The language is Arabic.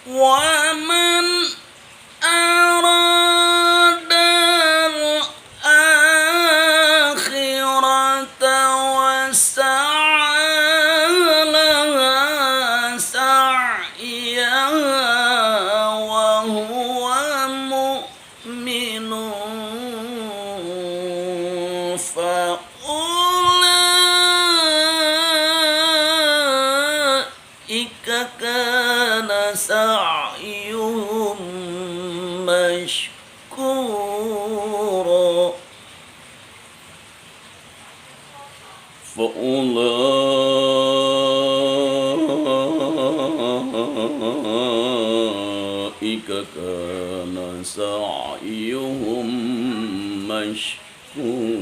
ومن أراد الآخرة وسعى لها سعيها وهو مؤمن فأولئك كان سعيهم مشكورا فأولئك كان سعيهم مشكورا